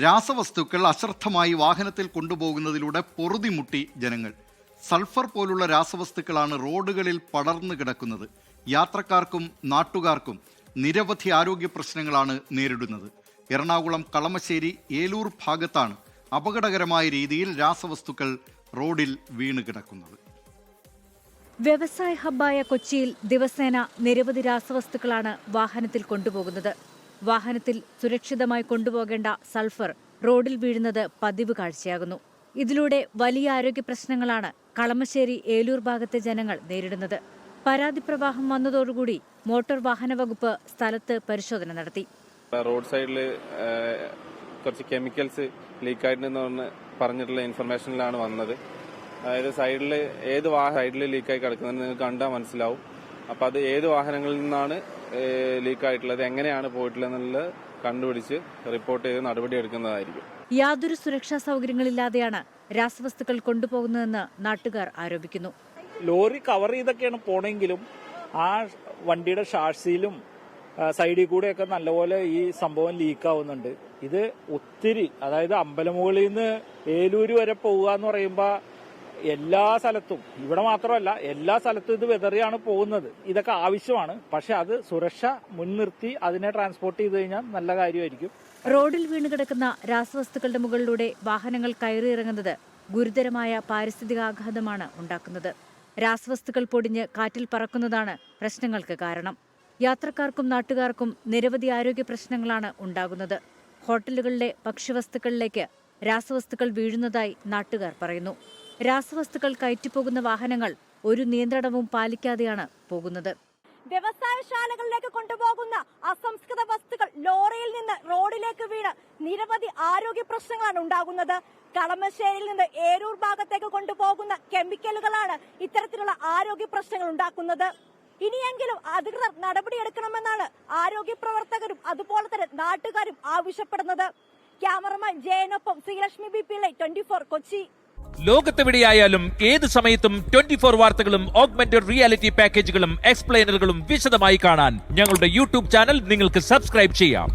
രാസവസ്തുക്കൾ അശ്രദ്ധമായി വാഹനത്തിൽ കൊണ്ടുപോകുന്നതിലൂടെ പൊറുതിമുട്ടി ജനങ്ങൾ. സൾഫർ പോലുള്ള രാസവസ്തുക്കളാണ് റോഡുകളിൽ പടർന്നു കിടക്കുന്നത്. യാത്രക്കാർക്കും നാട്ടുകാർക്കും നിരവധി ആരോഗ്യ പ്രശ്നങ്ങളാണ് നേരിടുന്നത്. എറണാകുളം കളമശ്ശേരി ഏലൂർ ഭാഗത്താണ് അപകടകരമായ രീതിയിൽ രാസവസ്തുക്കൾ റോഡിൽ വീണ് കിടക്കുന്നത്. വ്യവസായ ഹബ്ബായ കൊച്ചിയിൽ ദിവസേന നിരവധി രാസവസ്തുക്കളാണ് വാഹനത്തിൽ കൊണ്ടുപോകുന്നത്. വാഹനത്തിൽ സുരക്ഷിതമായി കൊണ്ടുപോകേണ്ട സൾഫർ റോഡിൽ വീഴുന്നത് പതിവ് കാഴ്ചയാകുന്നു. ഇതിലൂടെ വലിയ ആരോഗ്യ പ്രശ്നങ്ങളാണ് കളമശ്ശേരി ഏലൂർ ഭാഗത്തെ ജനങ്ങൾ നേരിടുന്നത്. പരാതി പ്രവാഹം വന്നതോടുകൂടി മോട്ടോർ വാഹന വകുപ്പ് സ്ഥലത്ത് പരിശോധന നടത്തി. റോഡ് സൈഡിൽ കുറച്ച് കെമിക്കൽസ് ലീക്കായിട്ടുണ്ടെന്ന് പറഞ്ഞിട്ടുള്ള ഇൻഫർമേഷനിലാണ് വന്നത്. അതായത് ഏത് സൈഡിൽ ലീക്കായി കിടക്കുന്നത് നിങ്ങൾക്ക് കണ്ടാൽ മനസ്സിലാവും. അപ്പൊ അത് ഏത് വാഹനങ്ങളിൽ നിന്നാണ് ലീക്കായിട്ടുള്ളത്, എങ്ങനെയാണ് പോയിട്ടുള്ളത് എന്നുള്ളത് കണ്ടുപിടിച്ച് റിപ്പോർട്ട് ചെയ്ത് നടപടിയെടുക്കുന്നതായിരിക്കും. യാതൊരു സുരക്ഷാ സൗകര്യങ്ങളില്ലാതെയാണ് രാസവസ്തുക്കൾ കൊണ്ടുപോകുന്നതെന്ന് നാട്ടുകാർ ആരോപിക്കുന്നു. ലോറി കവർ ചെയ്തൊക്കെയാണ് പോണെങ്കിലും ആ വണ്ടിയുടെ ഷാർസിയിലും സൈഡിൽ കൂടെയൊക്കെ നല്ലപോലെ ഈ സംഭവം ലീക്കാവുന്നുണ്ട്. ഇത് ഒത്തിരി, അതായത് അമ്പലമുകളിൽ നിന്ന് ഏലൂര് വരെ പോവുക എന്ന് പറയുമ്പോൾ എല്ലാ സ്ഥലത്തും, ഇവിടെ മാത്രമല്ല എല്ലാ സ്ഥലത്തും ഇത് വെതറിയാണ് പോകുന്നത്. ഇതൊക്കെ ആവശ്യമാണ്, പക്ഷെ അത് സുരക്ഷ മുൻനിർത്തി അതിനെ ട്രാൻസ്പോർട്ട് ചെയ്ത് കഴിഞ്ഞാൽ നല്ല കാര്യമായിരിക്കും. റോഡിൽ വീണുകിടക്കുന്ന രാസവസ്തുക്കളുടെ മുകളിലൂടെ വാഹനങ്ങൾ കയറിയിറങ്ങുന്നത് ഗുരുതരമായ പാരിസ്ഥിതികാഘാതമാണ് ഉണ്ടാക്കുന്നത്. രാസവസ്തുക്കൾ പൊടിഞ്ഞ് കാറ്റിൽ പറക്കുന്നതാണ് പ്രശ്നങ്ങൾക്ക് കാരണം. യാത്രക്കാർക്കും നാട്ടുകാർക്കും നിരവധി ആരോഗ്യ പ്രശ്നങ്ങളാണ് ഉണ്ടാകുന്നത്. ഹോട്ടലുകളിലെ ഭക്ഷ്യവസ്തുക്കളിലേക്ക് രാസവസ്തുക്കൾ വീഴുന്നതായി നാട്ടുകാർ പറയുന്നു. രാസവസ്തുക്കൾ കയറ്റിപ്പോകുന്ന വാഹനങ്ങൾ ഒരു നിയന്ത്രണവും പാലിക്കാതെയാണ് പോകുന്നത്. വ്യവസായശാലകളിലേക്ക് കൊണ്ടുപോകുന്ന അസംസ്കൃത വസ്തുക്കൾ ലോറിയിൽ നിന്ന് റോഡിലേക്ക് വീണ് നിരവധി ആരോഗ്യ പ്രശ്നങ്ങളാണ് ഉണ്ടാകുന്നത്. കളമശ്ശേരിയിൽ നിന്ന് ഏരൂർ ഭാഗത്തേക്ക് കൊണ്ടുപോകുന്ന കെമിക്കലുകളാണ് ഇത്തരത്തിലുള്ള ആരോഗ്യ പ്രശ്നങ്ങൾ ഉണ്ടാക്കുന്നത്. ഇനിയെങ്കിലും അധികൃതർ നടപടിയെടുക്കണമെന്നാണ് ആരോഗ്യ പ്രവർത്തകരും അതുപോലെ തന്നെ നാട്ടുകാരും ആവശ്യപ്പെടുന്നത്. ക്യാമറമാൻ ജയനൊപ്പം ശ്രീലക്ഷ്മി ബി പിള്ളை, 24 കൊച്ചി. ലോകത്തെവിടെയായാലും ഏത് സമയത്തും 24 വാർത്തകളും ഓഗ്മെന്റഡ് റിയാലിറ്റി പാക്കേജുകളും എക്സ്പ്ലെയിനറുകളും വിശദമായി കാണാൻ ഞങ്ങളുടെ യൂട്യൂബ് ചാനൽ നിങ്ങൾക്ക് സബ്സ്ക്രൈബ് ചെയ്യാം.